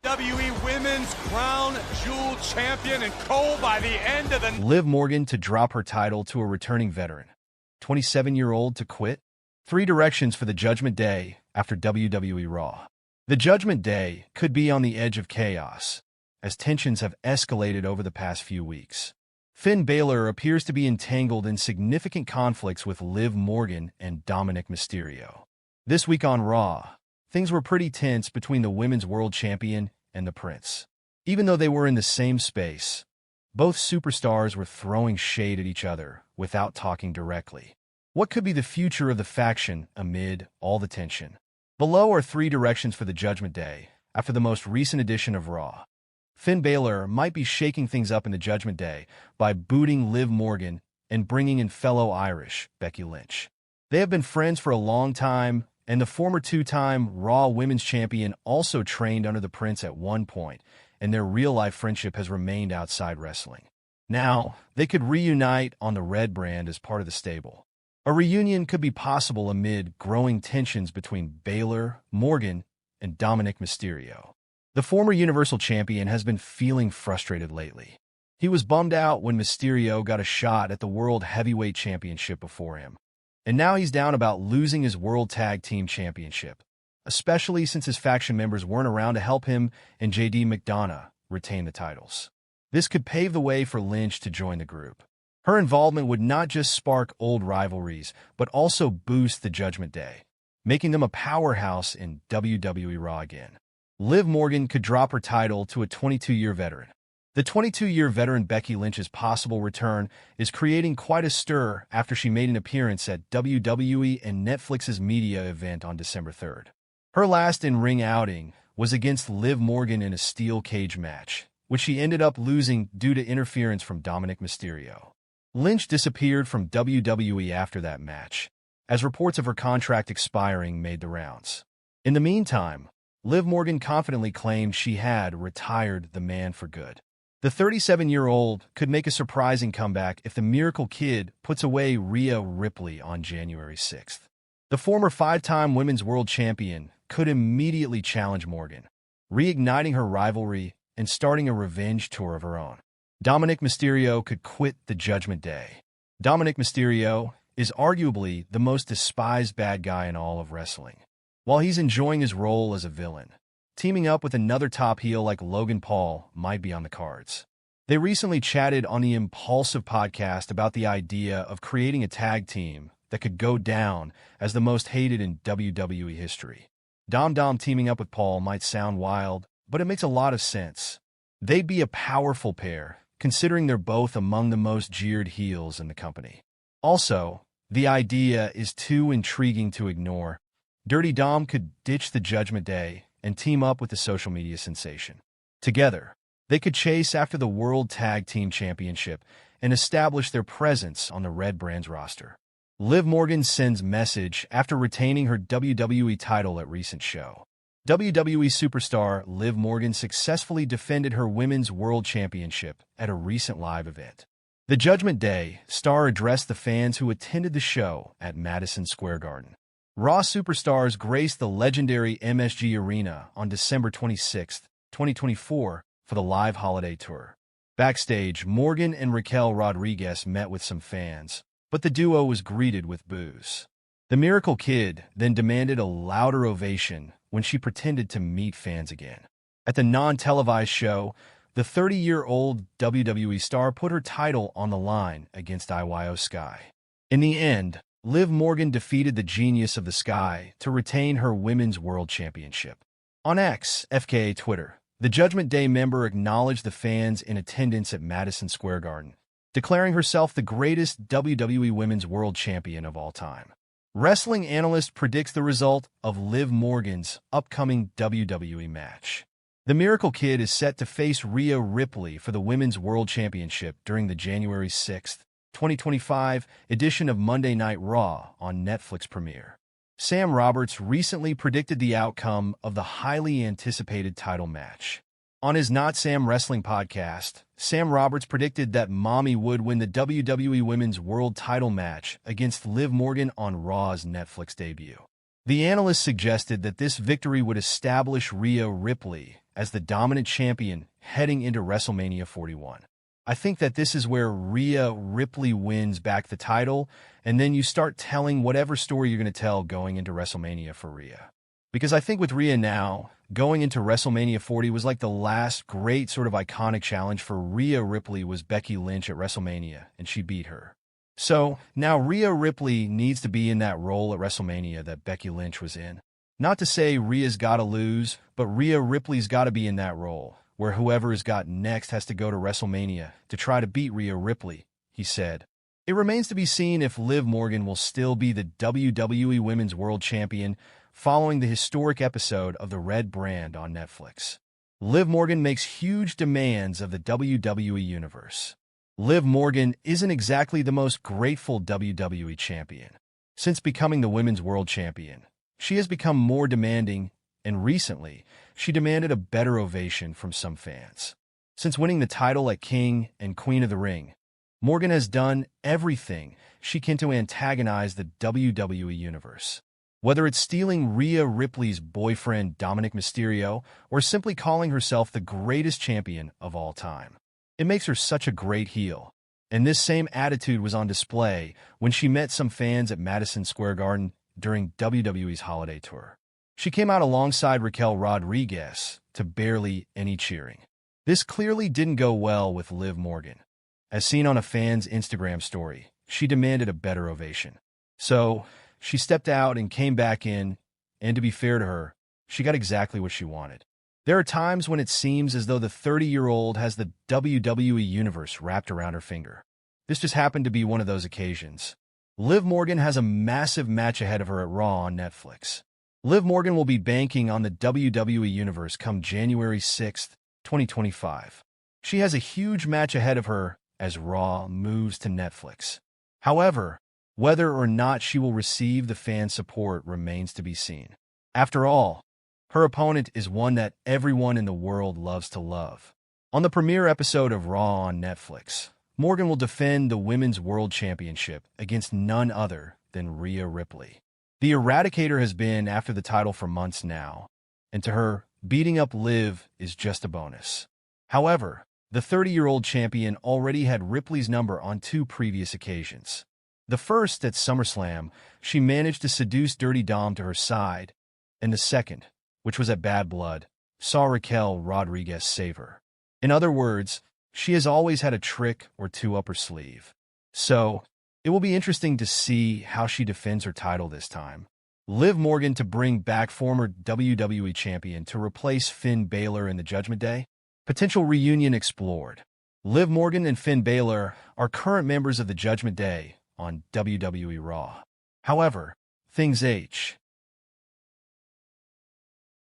WWE Women's Crown Jewel Champion and Cole by the end of the... Liv Morgan to drop her title to a returning veteran. 27-year-old to quit. 3 directions for the Judgment Day after WWE RAW. The Judgment Day could be on the edge of chaos, as tensions have escalated over the past few weeks. Finn Balor appears to be entangled in significant conflicts with Liv Morgan and Dominik Mysterio. This week on RAW, things were pretty tense between the Women's World Champion and the Prince. Even though they were in the same space, both superstars were throwing shade at each other without talking directly. What could be the future of the faction amid all the tension? Below are 3 directions for the Judgment Day after the most recent edition of RAW. Finn Balor might be shaking things up in the Judgment Day by booting Liv Morgan and bringing in fellow Irish Becky Lynch. They have been friends for a long time, and the former 2-time RAW Women's Champion also trained under the Prince at one point, and their real-life friendship has remained outside wrestling. Now, they could reunite on the Red brand as part of the stable. A reunion could be possible amid growing tensions between Balor, Morgan, and Dominik Mysterio. The former Universal Champion has been feeling frustrated lately. He was bummed out when Mysterio got a shot at the World Heavyweight Championship before him. And now he's down about losing his World Tag Team Championship, especially since his faction members weren't around to help him and JD McDonough retain the titles. This could pave the way for Lynch to join the group. Her involvement would not just spark old rivalries, but also boost the Judgment Day, making them a powerhouse in WWE RAW again. Liv Morgan could drop her title to a 22-year veteran. The 22-year veteran Becky Lynch's possible return is creating quite a stir after she made an appearance at WWE and Netflix's media event on December 3rd. Her last in-ring outing was against Liv Morgan in a steel cage match, which she ended up losing due to interference from Dominik Mysterio. Lynch disappeared from WWE after that match, as reports of her contract expiring made the rounds. In the meantime, Liv Morgan confidently claimed she had retired the man for good. The 37-year-old could make a surprising comeback if the Miracle Kid puts away Rhea Ripley on January 6th. The former 5-time Women's World Champion could immediately challenge Morgan, reigniting her rivalry and starting a revenge tour of her own. Dominik Mysterio could quit the Judgment Day. Dominik Mysterio is arguably the most despised bad guy in all of wrestling. While he's enjoying his role as a villain, teaming up with another top heel like Logan Paul might be on the cards. They recently chatted on the Impulsive podcast about the idea of creating a tag team that could go down as the most hated in WWE history. Dom teaming up with Paul might sound wild, but it makes a lot of sense. They'd be a powerful pair, considering they're both among the most jeered heels in the company. Also, the idea is too intriguing to ignore. Dirty Dom could ditch the Judgment Day and team up with the social media sensation. Together, they could chase after the World Tag Team Championship and establish their presence on the Red brand's roster. Liv Morgan sends message after retaining her WWE title at recent show. WWE superstar Liv Morgan successfully defended her Women's World Championship at a recent live event. The Judgment Day star addressed the fans who attended the show at Madison Square Garden. RAW superstars graced the legendary MSG Arena on December 26, 2024, for the live holiday tour. Backstage, Morgan and Raquel Rodriguez met with some fans, but the duo was greeted with boos. The Miracle Kid then demanded a louder ovation when she pretended to meet fans again. At the non-televised show, the 30-year-old WWE star put her title on the line against Io Sky. In the end, Liv Morgan defeated the Genius of the Sky to retain her Women's World Championship. On X, FKA Twitter, the Judgment Day member acknowledged the fans in attendance at Madison Square Garden, declaring herself the greatest WWE Women's World Champion of all time. Wrestling Analyst predicts the result of Liv Morgan's upcoming WWE match. The Miracle Kid is set to face Rhea Ripley for the Women's World Championship during the January 6th, 2025 edition of Monday Night Raw on Netflix premiere. Sam Roberts recently predicted the outcome of the highly anticipated title match. On his Not Sam Wrestling podcast, Sam Roberts predicted that Mommy would win the WWE Women's World title match against Liv Morgan on Raw's Netflix debut. The analyst suggested that this victory would establish Rhea Ripley as the dominant champion heading into WrestleMania 41. I think that this is where Rhea Ripley wins back the title, and then you start telling whatever story you're going to tell going into WrestleMania for Rhea. Because I think with Rhea now, going into WrestleMania 40 was like the last great sort of iconic challenge for Rhea Ripley was Becky Lynch at WrestleMania, and she beat her. So now Rhea Ripley needs to be in that role at WrestleMania that Becky Lynch was in. Not to say Rhea's got to lose, but Rhea Ripley's got to be in that role, where whoever is got next has to go to WrestleMania to try to beat Rhea Ripley, he said. It remains to be seen if Liv Morgan will still be the WWE Women's World Champion following the historic episode of The Red Brand on Netflix. Liv Morgan makes huge demands of the WWE Universe. Liv Morgan isn't exactly the most grateful WWE champion. Since becoming the Women's World Champion, she has become more demanding, and recently, she demanded a better ovation from some fans. Since winning the title at King and Queen of the Ring, Morgan has done everything she can to antagonize the WWE Universe. Whether it's stealing Rhea Ripley's boyfriend Dominic Mysterio or simply calling herself the greatest champion of all time. It makes her such a great heel. And this same attitude was on display when she met some fans at Madison Square Garden during WWE's holiday tour. She came out alongside Raquel Rodriguez to barely any cheering. This clearly didn't go well with Liv Morgan. As seen on a fan's Instagram story, she demanded a better ovation. So, she stepped out and came back in, and to be fair to her, she got exactly what she wanted. There are times when it seems as though the 30-year-old has the WWE Universe wrapped around her finger. This just happened to be one of those occasions. Liv Morgan has a massive match ahead of her at Raw on Netflix. Liv Morgan will be banking on the WWE Universe come January 6, 2025. She has a huge match ahead of her as Raw moves to Netflix. However, whether or not she will receive the fan support remains to be seen. After all, her opponent is one that everyone in the world loves to love. On the premiere episode of Raw on Netflix, Morgan will defend the Women's World Championship against none other than Rhea Ripley. The Eradicator has been after the title for months now, and to her, beating up Liv is just a bonus. However, the 30-year-old champion already had Ripley's number on 2 previous occasions. The first, at SummerSlam, she managed to seduce Dirty Dom to her side, and the second, which was at Bad Blood, saw Raquel Rodriguez save her. In other words, she has always had a trick or 2 up her sleeve. So, it will be interesting to see how she defends her title this time. Liv Morgan to bring back former WWE champion to replace Finn Balor in the Judgment Day? Potential reunion explored. Liv Morgan and Finn Balor are current members of the Judgment Day on WWE RAW. However, things H.